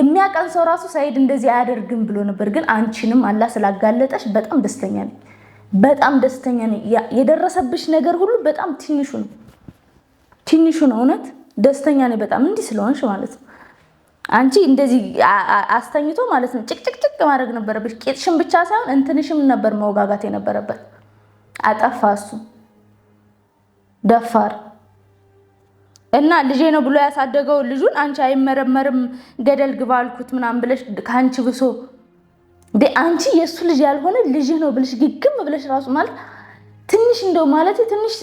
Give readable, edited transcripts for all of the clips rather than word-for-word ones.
የሚያቀን ሰው ራሱ ሳይድ እንደዚህ አያደርግም ብሎ ነበር ግን አንቺንም አላህ ስላጋለጠሽ በጣም ደስተኛ ነኝ በጣም ደስተኛ ነኝ የደረሰብሽ ነገር ሁሉ በጣም ትንሹ ነው እውነት ደስተኛ ነኝ በጣም እንዲህ ስለሆንሽ ማለት ነው አንቺ እንደዚህ አስተኝቶ ማለት ነው ጭቅጭቅ ማድረግ ነበረብሽ ቄጥሽም ብቻ ሳይሆን እንትንሽም ነበር መወጋጋት የነበረበት አጠፋሱ ደፋር እና ልጄ ነው ብሎ ያሳደገው ልጁን አንቺ አይመረመርም ገደል ግባ አልኩት ምናምን ብለሽ ካንቺ ብሶ አንቺ የሱ ልጅ ያልሆነ ልጅ ነው ብለሽ ግግም ብለሽ ራሱ ማለት ትንሽ እንደው ማለት ትንሽ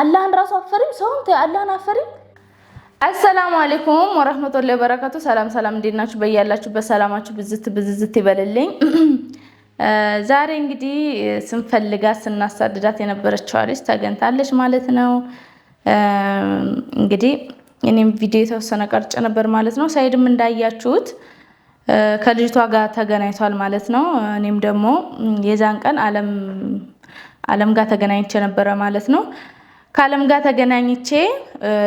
አላህን ራሱ አፈሪም ሰውን አላህን አፈሪም አሰላሙ አለይኩም ወራህመቱላሂ ወበረካቱ ሰላም እንዴናችሁ በያላችሁበት ሰላማችሁ ብዝት ይበልልኝ ዛሬ እንግዲህ ስንፈልጋት ስናሳድዳት የነበረችው አሪስ ተገንታለች ማለት ነው እንግዲህ እኔም ቪዲዮ የተወሰነ ቀርጬ ነበር ማለት ነው ሳይድም እንዳያችሁት ከልጅቷ ጋር ተገናኝቷል ማለት ነው እኔም ደግሞ የዛን ቀን ዓለም ጋር ተገናኝቼ ነበር ማለት ነው ከዓለም ጋር ተገናኝቼ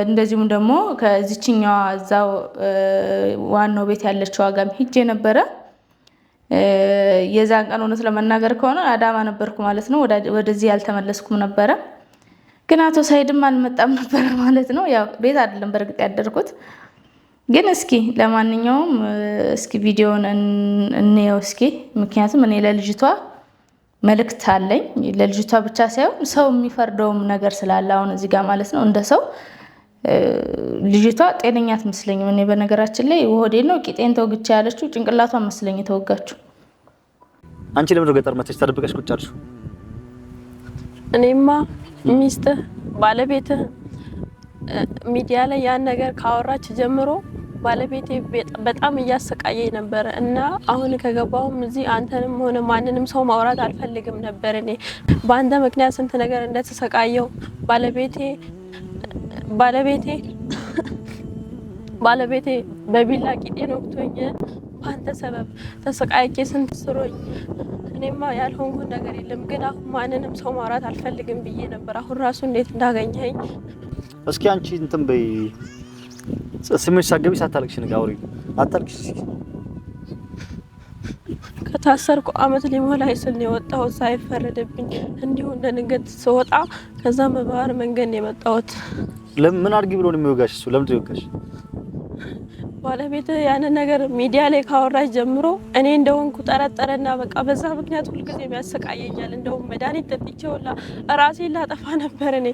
እንደዚሁም ደግሞ ከዚህኛው እዛው ዋናው ቤት ያለችው ጋርም ሄጄ ነበር የዛን ቀን እውነት ለመናገር ከሆነ አዳማ ነበርኩ ማለት ነው ወደዚህ ያልተመለስኩም ነበር ግን አቶ ሳይድም አልመጣም ነበር ማለት ነው ያው ቤት አይደለም በርግጥ ያደርኩት ግን እስኪ ለማንኛውም እስኪ ቪዲዮውን እንየው እስኪ ምክንያቱም እኔ ለልጅቷ መልእክት አለኝ ለልጅቷ ብቻ ሳይሆን ሰው የሚፈርደውም ነገር ስላለ አሁን እዚህ ጋር ማለት ነው እንደ ሰው ልጅቷ ጤነኛ አትመስለኝም እኔ በነገራችን ላይ ወዴ ነው ቂጤን ተወግቻ ያለችው ጭንቅላቷን መስለኝ ተወጋችሁ አንቺ ለምን ገጠር መተሽ ተደብቀሽ ቁጭ አልሽ እኔማ ሚስት ባለቤት ሚዲያ ላይ ያን ነገር ካወራች ጀምሮ ባለቤቴ በጣም እያሰቃየኝ ነበር እና አሁን ከገባሁም እዚህ አንተንም ሆነ ማንንም ሰው ማውራት አልፈልግም ነበር እኔ በአንተ ምክንያት ስንት ነገር እንደተሰቃየው ባለቤቴ በቢላ ቂጤን ወቅቶኝ በአንተ ሰበብ ተሰቃይቼ ስንት ስሮኝ እኔማ ያልሆንኩት ነገር የለም ግን አሁን ማንንም ሰው ማውራት አልፈልግም ብዬ ነበር አሁን ራሱ እንዴት እንዳገኘኝ እስኪ አንቺ እንትን በይ ስምሽ ሳገቢ ሳታለቅሽ ንጋውሪ አታልቅሽ ከታሰርኩ አመት ሊሞላኝ ስል ነው የወጣሁት ሳይፈረድብኝ እንዲሁ እንደንገት ስወጣ ከዛ በባህር መንገድ ነው የመጣሁት ለምን አድርጊ ብሎ ነው የሚወጋሽ እሱ ለምን ትወጋሽ ባለቤት ያን ነገር ሚዲያ ላይ ካወራች ጀምሮ እኔ እንደሆንኩ ጠረጠረና በቃ በዛ ምክንያት ሁሉ ጊዜ ያሰቃየኛል እንደው መድኃኒት ጠጥቼውላ ራሴን ላጠፋ ነበር እኔ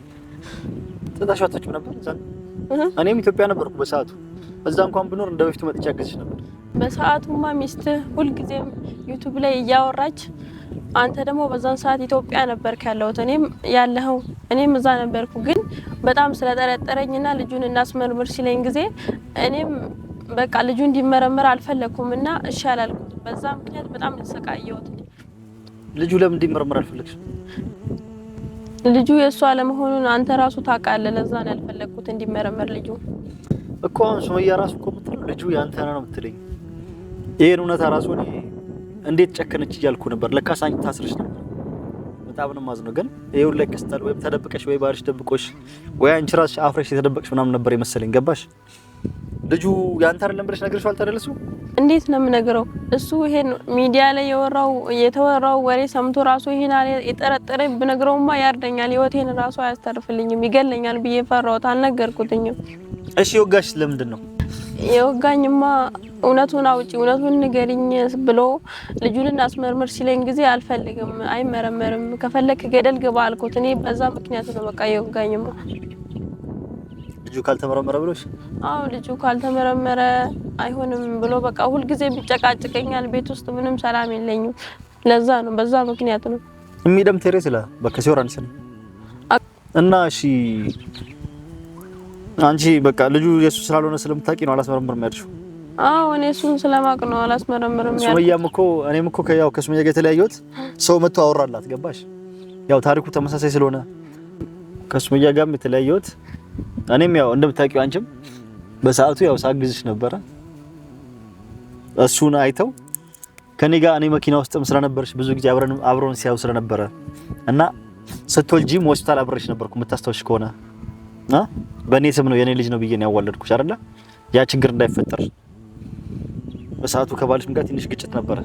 ተጣሻታችሁ ነበር እኔም ኢትዮጵያ ነበርኩ በሰዓቱ እዛ እንኳን ብኖር እንደበፊቱ መጥቻ ያገዝሽ ነበር በሰዓቱማ ሚስት ሁሉ ጊዜ ዩቲዩብ ላይ እያወራች አንተ ደግሞ በዛን ሰዓት ኢትዮጵያ ነበርክ ያለሁት እኔም እዛ ነበርኩ ግን በጣም ስለጠረጠረኝና ልጁን እናስመርምር ሲለኝ ጊዜ እኔም በቃ ልጁ እንዲመረመር አልፈለኩምና እሺ አላልኩት በዛ ምክንያት በጣም ተሰቃየሁት ልጁ ለምን እንዲመረመር አልፈለግሽ ልጁ የሷ አለመሆኑን አንተ ራሱ ታውቃለህ ለዛ ነው ያልፈለኩት እንዲመረመር ልጁ እኮ ሱመያ ራሱ እኮ ምትል ልጁ ያንተ ነው የምትለኝ ይሄን እውነታ ራሱ እኔ እንዴት ጨከነች እያልኩ ነበር ለካስ አንቺ ታስረሽ ነበር በጣም ነው ማዝነው ግን ይሄው ላይ ከስተል ወይ ተደብቀሽ ወይ ባልሽ ደብቆሽ ወይ አንቺ ራስሽ አፍረሽ የተደበቅሽ ምናምን ነበር የመሰለኝ ገባሽ ልጁ ያንተ አይደለም ብለሽ ነገርሽ አልተደለሱ እንዴት ነው የምነግረው እሱ ይሄን ሚዲያ ላይ የተወራው ወሬ ሰምቶ ራሱ ይሄን የጠረጠረኝ ብነግረውማ ያርደኛል ህይወቴን ራሱ አያስተርፍልኝም ይገለኛል ብዬ ፈራሁት አልነገርኩትኝም እሺ ወጋሽ ለምንድን ነው የወጋኝማ እውነቱን አውጪ እውነቱን ንገሪኝ ብሎ ልጁን እናስመርምር ሲለኝ ጊዜ አልፈልግም አይመረመርም ከፈለክ ገደል ግባ አልኩት እኔ በዛ ምክንያት ነው በቃ የወጋኝማ ልጁ ካልተመረመረ ብሎሽ አው ልጁ ካልተመረመረ አይሆንም ብሎ በቃ ሁሉ ጊዜ ቢጨቃጭቀኛል ቤት ውስጥ ምንም ሰላም የለኝም ለዛ ነው በዛ ምክንያት ነው የሚደም ተሬስላ በከሲወራንስ እና እሺ አንቺ በቃ ልጁ የሱ ስላልሆነ ስለምታቂ ነው አላስመረምርም ያልሽው አው እኔ እሱን ስለማቅ ነው አላስመረምርም ያልኩት ሱመያም እኮ እኔም እኮ ያው ከሱመያ ጋር የተለያየሁት ሰው መጥቶ አወራላት ገባሽ ያው ታሪኩ ተመሳሳይ ስለሆነ ከሱመያ ጋርም የተለያየሁት እኔም ያው እንደምታውቂው አንቺም በሰዓቱ ያው ሳግዝሽ ነበር እሱን አይተው ከኔ ጋር እኔ መኪና ውስጥም ስለነበርሽ ብዙ ጊዜ አብረን ሲያው ስለነበረ እና ስትወልጂም ሆስፒታል አብረሽ ነበርኩ የምታስተውሽ ከሆነ በእኔ ስም ነው የኔ ልጅ ነው ብዬ ነው ያዋለድኩሽ አይደለ ያ ችግር እንዳይፈጠር በሰዓቱ ከባልሽም ጋር ትንሽ ግጭት ነበር።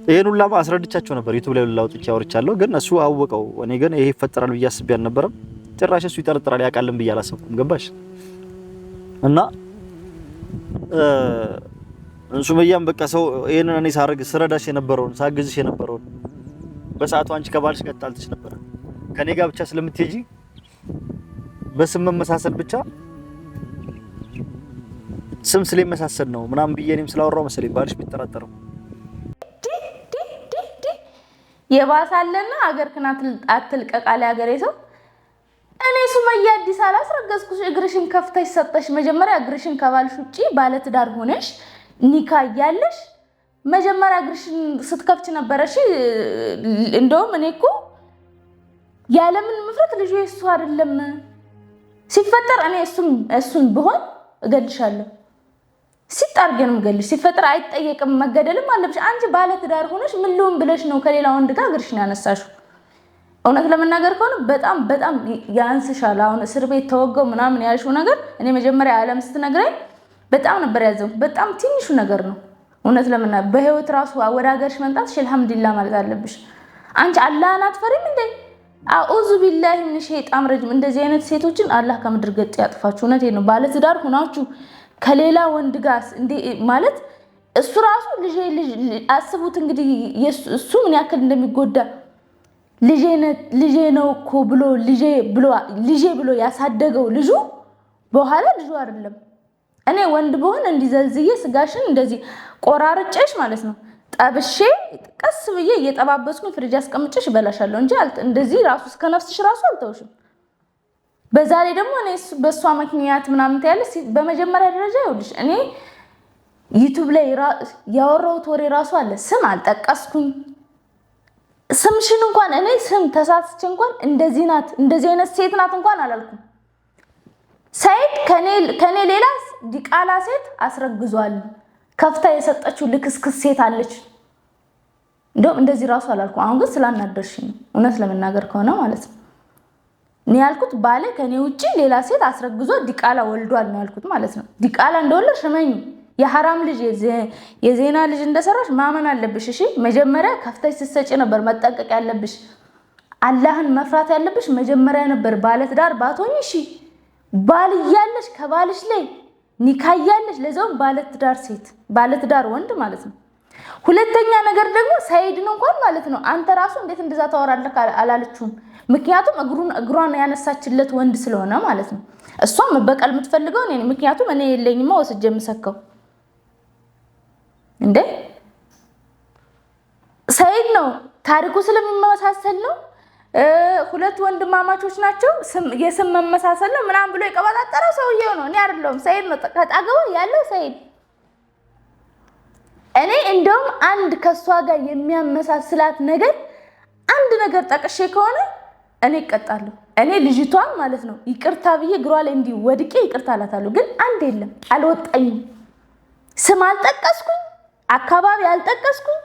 ይሄን ሁላ አስረድቻቸው ነበር ዩቲዩብ ላይ ላውጥቼ አውርቻለሁ። ግን እሱ አወቀው። እኔ ግን ይሄ ይፈጠራል ብዬ አስቤ አልነበረም። ጭራሽ እሱ ይጠረጥራል ያውቃልም ብዬ አላሰብኩም። ገባሽ? እና ሱመያም በቃ ሰው ይሄንን እኔ ስረዳሽ የነበረውን ሳግዝሽ የነበረውን በሰዓቱ አንቺ ከባልሽ ጋር ተጣልተሽ ነበር ከኔ ጋር ብቻ ስለምትሄጂ በስም መመሳሰል ብቻ ስም ስለመሳሰል ነው ምናምን ብዬ እኔም ስላወራው መሰለኝ ባልሽ ቢጠራጠረው የባሳለና ሀገር ክናት አትልቀቃለ ሀገሬ ሰው እኔ ሱመያ አዲስ አላስረገዝኩሽ እግርሽን ከፍተሽ ሰጠሽ መጀመሪያ እግርሽን ከባልሽ ውጪ ባለ ትዳር ሆነሽ ኒካ ያለሽ መጀመሪያ እግርሽን ስትከፍች ነበርሽ እንደውም እኔ እኮ ያለምን ምፍረት ልጅ እሱ አይደለም ሲፈጠር እኔ እሱን ብሆን እገልሻለሁ ሲጣርገንም ገልሽ ሲፈጠር አይጠየቅም መገደልም አለብሽ አንቺ ባለ ትዳር ሆነሽ ምን ልሁን ብለሽ ነው ከሌላ ወንድ ጋር እግርሽን ያነሳሽው እውነት ለመናገር ከሆነ በጣም ያንስሻል አሁን እስር ቤት ተወገው ምናምን ያልሽው ነገር እኔ መጀመሪያ ዓለም ስትነግረኝ በጣም ነበር ያዘው በጣም ትንሹ ነገር ነው እውነት ለመናገር በህይወት ራሱ ወደ ሀገርሽ መምጣትሽ አልহামዱሊላህ ማለት አለብሽ አንቺ አላህን አትፈሪም እንዴ አኡዙ ቢላሂ ሚነ ሸይጣን ረጂም እንደዚህ አይነት ሴቶችን አላህ ከምድር ገጽ ያጥፋችሁ እውነቴን ነው ባለ ትዳር ሆናችሁ ከሌላ ወንድ ጋር እንዴ ማለት እሱ ራሱ ልጅ አስቡት እንግዲህ እሱ ምን ያክል እንደሚጎዳ ልጄ ነው እኮ ብሎ ልጄ ብሎ ያሳደገው ልጁ በኋላ ልጁ አይደለም እኔ ወንድ በሆነ እንዲዘልዝዬ ስጋሽን እንደዚህ ቆራርጬሽ ማለት ነው ጠብሼ ቀስ ብዬ እየጠባበስኩኝ ፍሪጅ አስቀምጬሽ በላሻለሁ እንጂ እንደዚህ ራሱ እስከ ነፍስሽ ራሱ አልተውሽም በዛሬ ደግሞ እኔ በሷ ምክንያት ምናምን ታያለሽ በመጀመሪያ ደረጃ ይኸውልሽ እኔ ዩቲዩብ ላይ ያወራሁት ወሬ ራሱ አለ ስም አልጠቀስኩኝ ስምሽን እንኳን እኔ ስም ተሳስቼ እንኳን እንደዚህ ናት እንደዚህ አይነት ሴት ናት እንኳን አላልኩም ሰይድ ከኔ ሌላ ዲቃላ ሴት አስረግዟል ከፍታ የሰጠችው ልክስክስ ሴት አለች እንደውም እንደዚህ ራሱ አላልኩም አሁን ግን ስላናደርሽኝ እውነት ለመናገር ከሆነ ማለት ነው እኔ ያልኩት ባለ ከኔ ውጪ ሌላ ሴት አስረግዞ ዲቃላ ወልዷል ነው ያልኩት ማለት ነው ዲቃላ እንደወለድሽ እመኚ የሐራም ልጅ የዜና ልጅ እንደሰራሽ ማመን አለብሽ እሺ መጀመሪያ ከፍተሽ ስትሰጪ ነበር መጠንቀቅ ያለብሽ አላህን መፍራት ያለብሽ መጀመሪያ ነበር ባለ ትዳር ባትሆኚ እሺ ባል ያለሽ ከባልሽ ላይ ኒካ ያለሽ ለዛውም ባለ ትዳር ሴት ባለ ትዳር ወንድ ማለት ነው ሁለተኛ ነገር ደግሞ ሰይድን እንኳን ማለት ነው አንተ ራሱ እንዴት እንደዛ ታወራለህ አላለችውም ምክንያቱም እግሯን ያነሳችለት ወንድ ስለሆነ ማለት ነው እሷም መበቀል የምትፈልገው እኔ ምክንያቱም እኔ የለኝማ ወስጄ የምሰከው እንዴ ሰይድ ነው ታሪኩ ስለሚመሳሰል ነው ሁለት ወንድማማቾች ናቸው የስም መመሳሰል ነው ምናምን ብሎ የቀባጣጠረው ሰውዬው ነው እኔ አይደለም ሰይድ ነው ተጣገው ያለው ሰይድ እኔ እንደውም አንድ ከሷ ጋር የሚያመሳስላት ነገር አንድ ነገር ጠቅሼ ከሆነ እኔ እቀጣለሁ እኔ ልጅቷን ማለት ነው ይቅርታ ብዬ ግሯ ላይ እንዲ ወድቄ ይቅርታ አላታለሁ ግን አንድ የለም አልወጣኝም ስም አልጠቀስኩኝ አካባቢ አልጠቀስኩኝ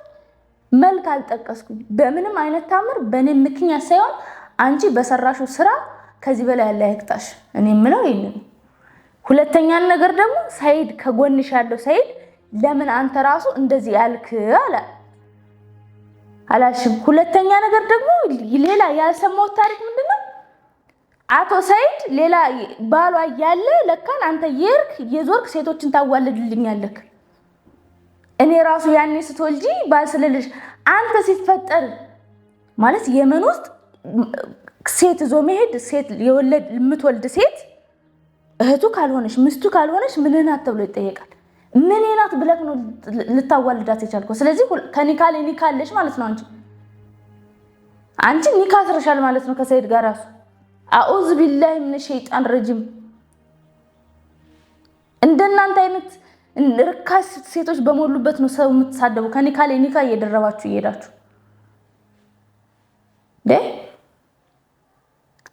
መልክ አልጠቀስኩኝ በምንም አይነት ታምር በኔ ምክንያት ሳይሆን አንቺ በሰራሹ ስራ ከዚህ በላይ ያለ አይቅጣሽ እኔ ምለው ይሄን ሁለተኛ ነገር ደግሞ ሰይድ ከጎንሽ ያለው ሰይድ ለምን አንተ ራሱ እንደዚህ ያልክ አላልሽም ሁለተኛ ነገር ደግሞ ሌላ ያልሰማው ታሪክ ምንድነው አቶ ሰይድ ሌላ ባሏ ያለ ለካን አንተ የዞርክ ሴቶችን ታዋልድልኛለህ እኔ ራሱ ያኔ ስትወልጂ ባልስልልሽ አንተ ሲፈጠር ማለት የመን ውስጥ ሴት ዞ መሄድ ሴት የምትወልድ ሴት እህቱ ካልሆነሽ ምስቱ ካልሆነሽ ምን ናት ተብሎ ይጠየቃል ምን ናት ብለክ ነው ልታዋልዳት የቻልከው ስለዚህ ከኒካል ኒካለሽ ማለት ነው አንቺ ኒካ አስረሻል ማለት ነው ከሰይድ ጋር ራሱ አኡዝ ቢላሂ ሚነ ሸይጣን ረጂም እንደናንተ አይነት ርካሽ ሴቶች በመሉበት ነው ሰው የምትሳደቡ ከኒካል ኒካ እየደረባችሁ ይሄዳችሁ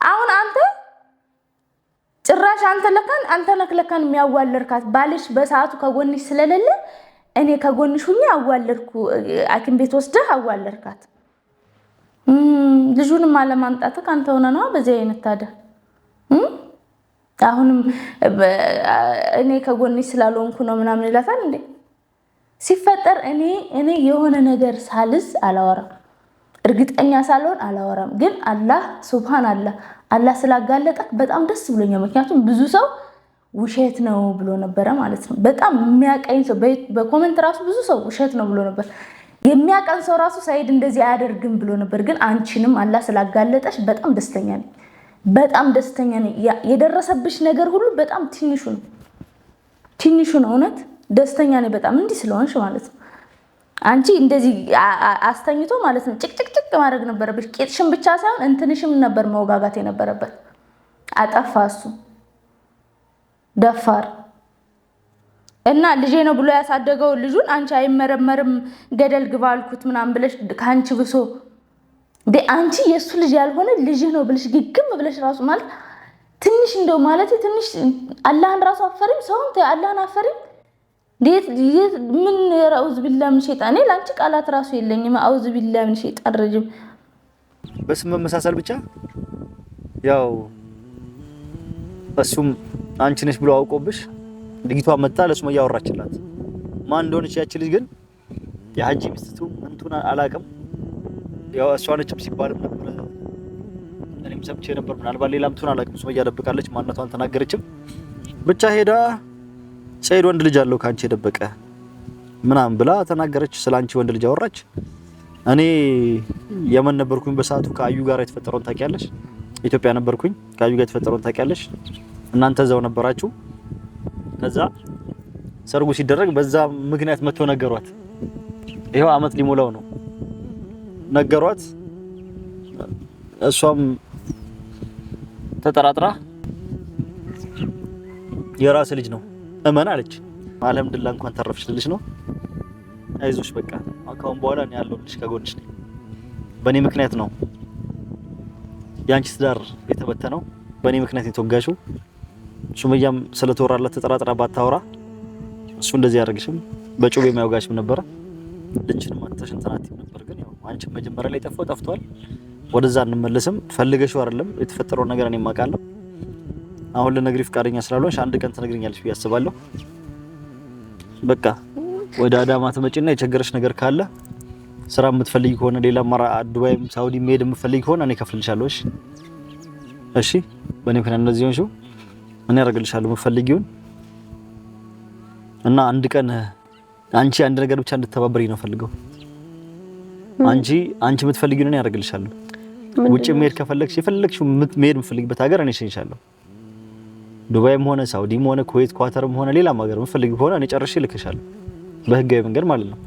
አሁን አንተ ጭራሽ አንተ ለከን የሚያዋለርካት ባልሽ በሰዓቱ ከጎንሽ ስለሌለ እኔ ከጎንሽ ሁኜ አዋለርኩ አኪም ቤት ወስደህ አዋለርካት ልጁንም አለማምጣት ካንተ ሆነ ነው በዚህ አይነት ታዲያ አሁንም እኔ ከጎንሽ ስላልሆንኩ ነው ምናምን ይላታል እንዴ ሲፈጠር እኔ የሆነ ነገር ሳልዝ አላወራም፣ እርግጠኛ ሳልሆን አላወራም። ግን አላህ ሱብሃንአላህ አላህ ስላጋለጠ በጣም ደስ ብሎኛል። ምክንያቱም ብዙ ሰው ውሸት ነው ብሎ ነበረ ማለት ነው። በጣም የሚያቀኝ ሰው በኮሜንት ራሱ ብዙ ሰው ውሸት ነው ብሎ ነበር። የሚያቀን ሰው ራሱ ሳይድ እንደዚህ አያደርግም ብሎ ነበር። ግን አንቺንም አላህ ስላጋለጠሽ በጣም ደስተኛ ነኝ። በጣም ደስተኛ ነኝ። የደረሰብሽ ነገር ሁሉ በጣም ትንሹ ነው። እውነት ደስተኛ ነኝ በጣም እንዲህ ስለሆንሽ ማለት ነው። አንቺ እንደዚህ አስተኝቶ ማለት ነው ጭቅጭቅጭቅ ማድረግ ነበረብሽ። ቄጥሽም ብቻ ሳይሆን እንትንሽም ነበር መወጋጋት የነበረበት። አጠፋ እሱ ደፋር እና ልጄ ነው ብሎ ያሳደገው ልጁን አንቺ አይመረመርም ገደል ግባ አልኩት ምናምን ብለሽ ካንቺ ብሶ አንቺ የሱ ልጅ ያልሆነ ልጅ ነው ብለሽ ግግም ብለሽ ራሱ ማለት ትንሽ እንደው ማለት ትንሽ አላህን ራሱ አፈሪም ሰውን አላህን አፈሪም ምን አውዝ ቢላህ ምን ሸይጣን ላንቺ ቃላት ራሱ የለኝም። አውዝ ቢላህ ምን ሸይጣን ረጅም በስም መመሳሰል ብቻ ያው እሱም አንቺ ነሽ ብሎ አውቆብሽ ልጅቷ መጣ ለሱመያ አወራችላት። ማን እንደሆነች ያቺ ልጅ ግን የሐጂ ሚስቱ እንቱና አላቅም። ያው እሷ ነችም ሲባልም ነበር እኔም ሰምቼ ነበር። ምናልባት ሌላም እንቱና አላቅም። ሱመያ ደብቃለች፣ ማንነቷን ተናገረችም። ብቻ ሄዳ ሰይድ ወንድ ልጅ አለው ካንቺ የደበቀ ምናምን ብላ ተናገረች። ስላንቺ ወንድ ልጅ አወራች። እኔ የመን ነበርኩኝ በሰዓቱ ከአዩ ጋር የተፈጠረውን ታውቂያለሽ? ኢትዮጵያ ነበርኩኝ ከአዩ ጋር የተፈጠረውን ታውቂያለሽ? እናንተ እዛው ነበራችሁ። ከዛ ሰርጉ ሲደረግ በዛ ምክንያት መጥቶ ነገሯት። ይሄው አመት ሊሞላው ነው ነገሯት። እሷም ተጠራጥራ የራስ ልጅ ነው እመን አለች። አልሐምዱሊላህ እንኳን ተረፍሽ ልልሽ ነው። አይዞሽ በቃ አካውን በኋላ እኔ ያለሁልሽ ከጎንሽ ነኝ። በእኔ ምክንያት ነው ያንቺ ትዳር የተበተነው፣ በእኔ ምክንያት የተወጋሽው። ሱመያም ስለተወራላት ተጠራጥራ ባታወራ እሱ እንደዚህ ያደርግሽም በጩቤ የሚያወጋሽም ነበር። ልጅንም አጥተሽን ተናቲም ነበር። ግን ያው አንቺ መጀመሪያ ላይ ጠፍቷል። ወደዛ እንመለስም ፈልገሽው አይደለም የተፈጠረው ነገር እኔ ማውቃለሁ። አሁን ለነግሪ ፍቃደኛ ስላልሆንሽ አንድ ቀን ትነግሪኛለሽ ብዬ አስባለሁ። በቃ ወደ አዳማ ትመጪና የቸገረሽ ነገር ካለ ስራ የምትፈልጊ ከሆነ ሌላ ዱባይም ሳውዲ መሄድ የምትፈልጊ ከሆነ እኔ ከፍልልሻለሁ። እሺ በእኔ ምክንያት እንደዚህ ሆንሽው እኔ አደርግልሻለሁ የምትፈልጊውን። እና አንድ ቀን አንቺ አንድ ነገር ብቻ እንድትተባበሪኝ ነው ፈልገው። አንቺ የምትፈልጊውን እኔ አደርግልሻለሁ። ውጭ መሄድ ከፈለግሽ የፈለግሽው መሄድ የምትፈልጊበት ሀገር እኔ እሸኝሻለሁ። ዱባይም ሆነ ሳውዲም ሆነ ኩዌት ኳተርም ሆነ ሌላም ሀገር የምትፈልጊ ከሆነ እኔ ጨርሼ ልክሻለሁ፣ በህጋዊ መንገድ ማለት ነው።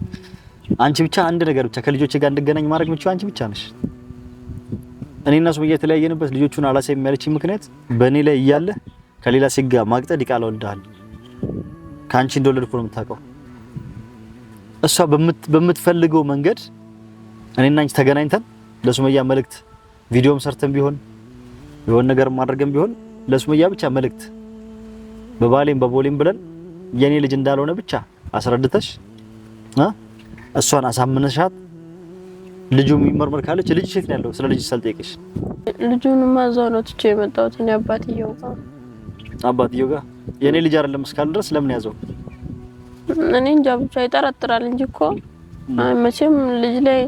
አንቺ ብቻ አንድ ነገር ብቻ ከልጆቼ ጋር እንድገናኝ ማድረግ የምትችይው አንቺ ብቻ ነሽ። እኔና ሱመያ የተለያየንበት ልጆቹን አላሳይም ያለችኝ ምክንያት በእኔ ላይ እያለ ከሌላ ሲጋ ማቅጠድ ይቃል ወልደሃል ካንቺ እንደወለድኩ ነው የምታውቀው። እሷ በምትፈልገው መንገድ እኔና አንቺ ተገናኝተን ለሱመያ መልእክት ቪዲዮም ሰርተን ቢሆን የሆነ ነገር ማድረግም ቢሆን ለሱመያ ብቻ መልእክት በባሌም በቦሌም ብለን የኔ ልጅ እንዳልሆነ ብቻ አስረድተሽ እሷን አሳምነሻት ልጁ የሚመርመር ካለች ልጅ ሼት ነው ያለው። ስለ ልጅ ሳልጠይቅሽ ልጁን ማዛው ነው ትቼ የመጣሁት እኔ አባትየው ጋር የኔ ልጅ አይደለም እስካል ድረስ ለምን ያዘው? እኔ እንጃ ብቻ ይጠረጥራል እንጂ እኮ መቼም ልጅ ላይ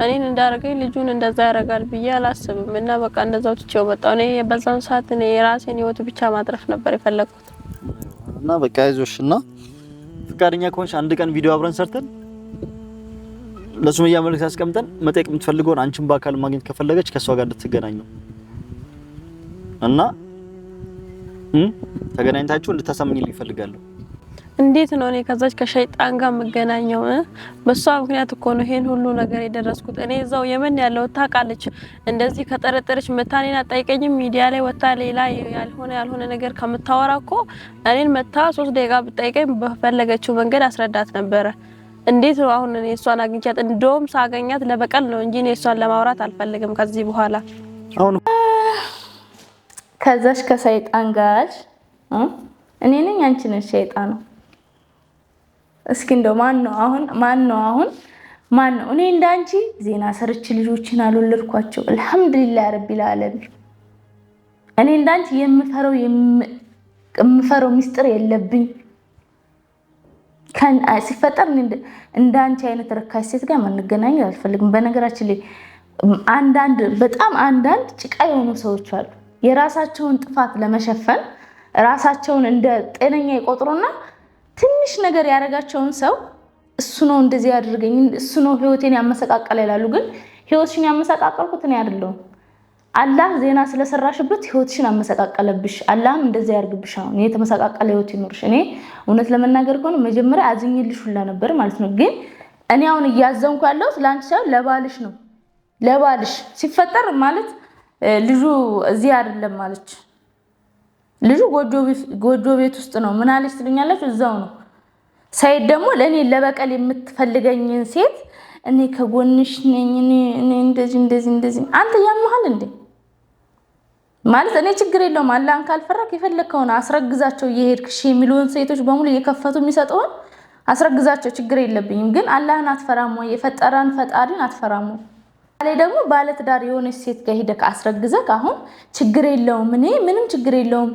እኔን እንዳረገኝ ልጁን እንደዛ ያረጋል ብዬ አላስብም። እና በቃ እንደዛው ትቼው መጣሁ። እኔ በዛን ሰዓት እኔ የራሴን ህይወት ብቻ ማጥረፍ ነበር የፈለኩት። እና በቃ አይዞሽ እና ፍቃደኛ ከሆንሽ አንድ ቀን ቪዲዮ አብረን ሰርተን ለሱመያ መልእክት አስቀምጠን መጠየቅ የምትፈልገውን አንቺን በአካል ማግኘት ከፈለገች ከሷ ጋር እንድትገናኙ እና ተገናኝታችሁ እንድታሳምኝልኝ እፈልጋለሁ። እንዴት ነው እኔ ከዛች ከሸይጣን ጋር መገናኘው? በሷ ምክንያት እኮ ነው ይሄን ሁሉ ነገር የደረስኩት። እኔ እዛው የመን ያለው ታውቃለች። እንደዚህ ከጠረጠረች መታኔና ጠይቀኝም ሚዲያ ላይ ወጣ ሌላ ያልሆነ ነገር ከምታወራ እኮ እኔን መታ 3 ደቂቃ ብትጠይቀኝ በፈለገችው መንገድ አስረዳት ነበረ። እንዴት ነው አሁን እኔ እሷን አግኝቻት እንደውም ሳገኛት ለበቀል ነው እንጂ እኔ እሷን ለማውራት አልፈልግም ከዚህ በኋላ። አሁን ከዛሽ ከሰይጣን ጋር እኔ ነኝ አንቺ ነሽ ሸይጣን ነው። እስኪ እንደው ማን ነው እኔ እንዳንቺ ዜና ሰርች ልጆችን አልወለድኳቸው አልহামዱሊላህ ረቢል ዓለሚን። እኔ እንዳንቺ የምፈረው ሚስጥር የለብኝ። ሲፈጠር እንዳንቺ አይነት ርካሽ ሴት ጋር መገናኘት አልፈልግም። በነገራችን ላይ አንዳንድ ጭቃ የሆኑ ሰዎች አሉ። የራሳቸውን ጥፋት ለመሸፈን ራሳቸውን እንደ ጤነኛ ይቆጥሩና ትንሽ ነገር ያደረጋቸውን ሰው እሱ ነው እንደዚህ ያደርገኝ፣ እሱ ነው ህይወቴን ያመሰቃቀለ ይላሉ። ግን ህይወትሽን ያመሰቃቀልኩት እኔ አይደለሁም። አላህ ዜና ስለሰራሽበት ህይወትሽን አመሰቃቀለብሽ። አላህም እንደዚህ ያርግብሽ። አሁን የተመሰቃቀለ ህይወት ይኖርሽ። እኔ እውነት ለመናገር ከሆነ መጀመሪያ አዝኝልሽ ሁላ ነበር ማለት ነው። ግን እኔ አሁን እያዘንኩ ያለሁት ለአንቺ ሳይሆን ለባልሽ ነው። ለባልሽ ሲፈጠር ማለት ልጁ እዚህ አይደለም ማለች። ልጁ ጎጆ ቤት ውስጥ ነው። ምን አለች ትሉኛላችሁ? እዛው ነው። ሰይድ ደግሞ ለእኔ ለበቀል የምትፈልገኝን ሴት እኔ ከጎንሽ ነኝ፣ እኔ እንደዚህ አንተ ያመሃል እንዴ ማለት እኔ ችግር የለውም። አላህን ካልፈራክ የፈለከውን አስረግዛቸው እየሄድክ የሚሉን ሴቶች በሙሉ እየከፈቱ የሚሰጠውን አስረግዛቸው፣ ችግር የለብኝም። ግን አላህን አትፈራም ወይ? የፈጠራን ፈጣሪን አትፈራም ወይ? ላይ ደግሞ ባለትዳር የሆነች ሴት ጋር ሄደክ አስረግዘክ አሁን ችግር የለውም፣ እኔ ምንም ችግር የለውም፣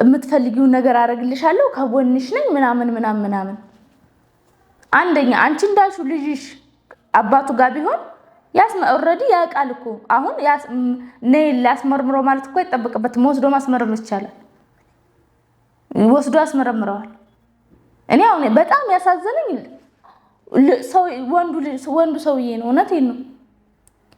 የምትፈልጊውን ነገር አደርግልሻለሁ፣ ከጎንሽ ነኝ ምናምን። አንደኛ አንቺ እንዳልሽው ልጅሽ አባቱ ጋር ቢሆን ኦልሬዲ ያውቃል እኮ። አሁን ነይ ላስመርምረው ማለት እኮ አይጠበቅበትም። ወስዶ ማስመረም ይቻላል። ወስዶ ያስመረምረዋል። እኔ አሁን በጣም ያሳዘነኝ ወንዱ ሰውዬ ነው። እውነቴን ነው።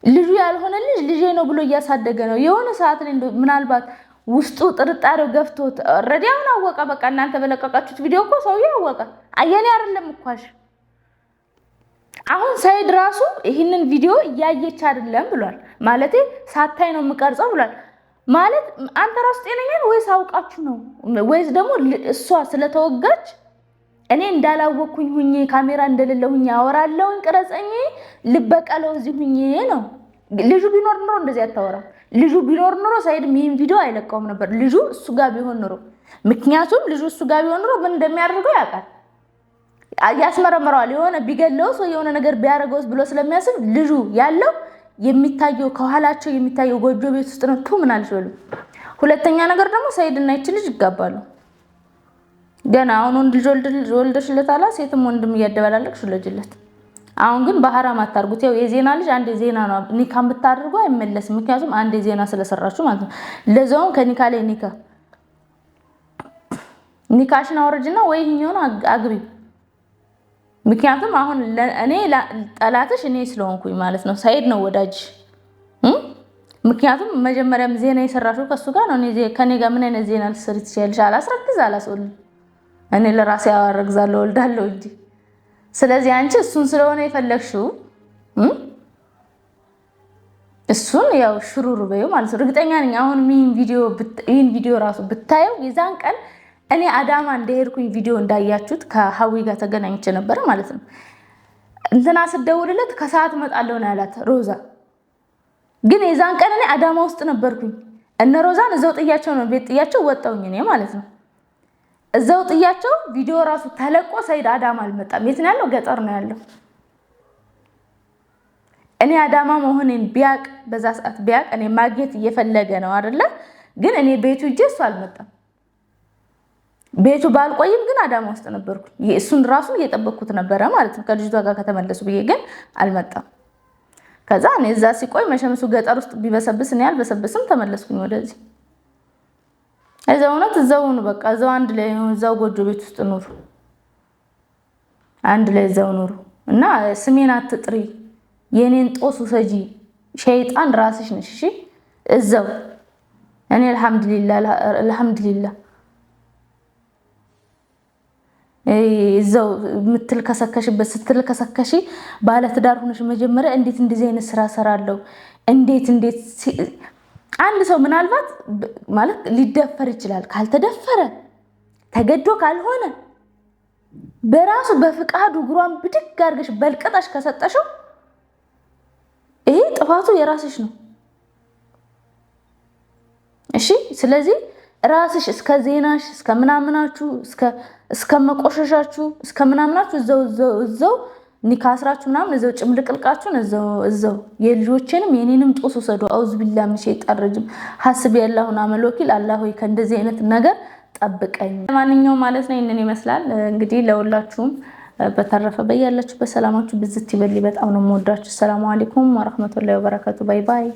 ልጁ ያልሆነ ልጄ ነው ብሎ እያሳደገ ነው። የሆነ ሰዓት ላይ ምናልባት ውስጡ ጥርጣሬው ገፍቶት ኦልሬዲ አሁን አወቀ። በቃ እናንተ በለቀቃችሁት ቪዲዮ እኮ ሰውዬው አወቀ። አየኔ አይደለም እኮ አሁን ሰይድ ራሱ ይህንን ቪዲዮ እያየች አይደለም ብሏል። ማለቴ ሳታይ ነው የምቀርጸው ብሏል። ማለት አንተ ራሱ ጤነኛ ነው ወይስ አውቃችሁ ነው? ወይስ ደግሞ እሷ ስለተወጋች እኔ እንዳላወቅኩኝ ሁኜ ካሜራ እንደሌለ ሁኜ አወራለሁኝ፣ ቅረጸኝ፣ ልበቀለው እዚህ ሁኜ ነው። ልጁ ቢኖር ኖሮ እንደዚህ አታወራም። ልጁ ቢኖር ኖሮ ሰይድም ይህን ቪዲዮ አይለቀውም ነበር። ልጁ እሱ ጋር ቢሆን ኖሮ፣ ምክንያቱም ልጁ እሱ ጋር ቢሆን ኖሮ ምን እንደሚያደርገው ያውቃል፣ ያስመረምረዋል። የሆነ ቢገለውስ ወይ የሆነ ነገር ቢያደርገውስ ብሎ ስለሚያስብ ልጁ ያለው የሚታየው ከኋላቸው የሚታየው ጎጆ ቤት ውስጥ ነው። ምን አልሽ በሉ። ሁለተኛ ነገር ደግሞ ሰይድና ይቺ ልጅ ይጋባሉ። ገና አሁን ወንድ ልጅ ወልደሽለታል፣ ሴትም ወንድም እያደባላለቅሽ ልጅለት። አሁን ግን በሐራም አታርጉት። ያው የዜና ልጅ አንድ ዜና ነው። ኒካም ብታደርጉ አይመለስም። ምክንያቱም አንድ ዜና ስለሰራችሁ ማለት ነው። ለዛውም ከኒካ ላይ ኒካሽን አውርጅና ወይ ይሄኛውን አግቢ። ምክንያቱም አሁን እኔ ጠላትሽ እኔ ስለሆንኩኝ ማለት ነው። ሰይድ ነው ወዳጅ። ምክንያቱም መጀመሪያም ዜና የሰራሽው ከሱ ጋር ነው። ከኔ ጋር ምን አይነት ዜና ልትሰሪ ትችያለሽ? አላስረግዝ አላስወልድ እኔ ለራሴ ያወረግዛለሁ ወልዳለሁ እንጂ። ስለዚህ አንቺ እሱን ስለሆነ የፈለግሽው እሱን ያው ሽሩሩ በይው ማለት ነው። እርግጠኛ ነኝ አሁን ይህን ቪዲዮ ራሱ ብታየው የዛን ቀን እኔ አዳማ እንደሄድኩኝ ቪዲዮ እንዳያችሁት ከሀዊ ጋር ተገናኝቼ ነበረ ማለት ነው። እንትና ስደውልለት ከሰዓት እመጣለሁ ነው ያላት ሮዛ። ግን የዛን ቀን እኔ አዳማ ውስጥ ነበርኩኝ። እነ ሮዛን እዛው ጥያቸው ነው ቤት ጥያቸው ወጣሁኝ እኔ ማለት ነው። እዛው ጥያቸው ቪዲዮ ራሱ ተለቆ ሰይድ አዳማ አልመጣም። የት ነው ያለው? ገጠር ነው ያለው። እኔ አዳማ መሆኔን ቢያቅ በዛ ሰዓት ቢያቅ እኔ ማግኘት እየፈለገ ነው አይደለ? ግን እኔ ቤቱ ሂጄ እሱ አልመጣም። ቤቱ ባልቆይም ግን አዳማ ውስጥ ነበርኩ። እሱን ራሱ እየጠበቅኩት ነበረ ማለት ነው ከልጅቷ ጋር ከተመለሱ ብዬ፣ ግን አልመጣም። ከዛ እኔ እዛ ሲቆይ መሸምሱ ገጠር ውስጥ ቢበሰብስ እኔ አልበሰብስም፣ ተመለስኩኝ ወደዚህ። እዛው ነው ተዛውኑ በቃ እዛው አንድ ላይ እዛው ጎጆ ቤት ውስጥ ኑሩ፣ አንድ ላይ እዛው ኑሩ እና ስሜን አትጥሪ፣ የኔን ጦስ ውሰጂ፣ ሸይጣን ራስሽ ነሽ። እሺ እዛው እኔ አልহামዱሊላህ እዛው የምትልከሰከሽበት ስትልከሰከሺ ባለትዳር ሆነሽ መጀመሪያ እንዴት እንደዚህ አይነት ስራ ሰራለሁ እንዴት አንድ ሰው ምናልባት ማለት ሊደፈር ይችላል። ካልተደፈረ ተገዶ ካልሆነ በራሱ በፍቃዱ እግሯን ብድግ አድርገሽ በልቀጣሽ ከሰጠሽው ይሄ ጥፋቱ የራስሽ ነው። እሺ ስለዚህ ራስሽ እስከ ዜናሽ እስከ ምናምናችሁ እስከ መቆሸሻችሁ እስከ ምናምናችሁ እዛው ኒካስራችሁ ምናምን እዛው ጭምልቅልቃችሁን እዛው የልጆችንም የኔንም ጦስ ወሰዱ። አውዝ ቢላህ ምን ሸይጣን ረጅም ሐስቢ ያላሁና መለወኪል አላህ ሆይ ከእንደዚህ አይነት ነገር ጠብቀኝ። ማንኛውም ማለት ነው ይሄንን ይመስላል እንግዲህ ለሁላችሁም በተረፈ በያላችሁ በሰላማችሁ ብዝት ይበል። በጣም ነው የምወዳችሁ። ሰላም አለይኩም ወራህመቱላሂ ወበረካቱ። ባይ ባይ።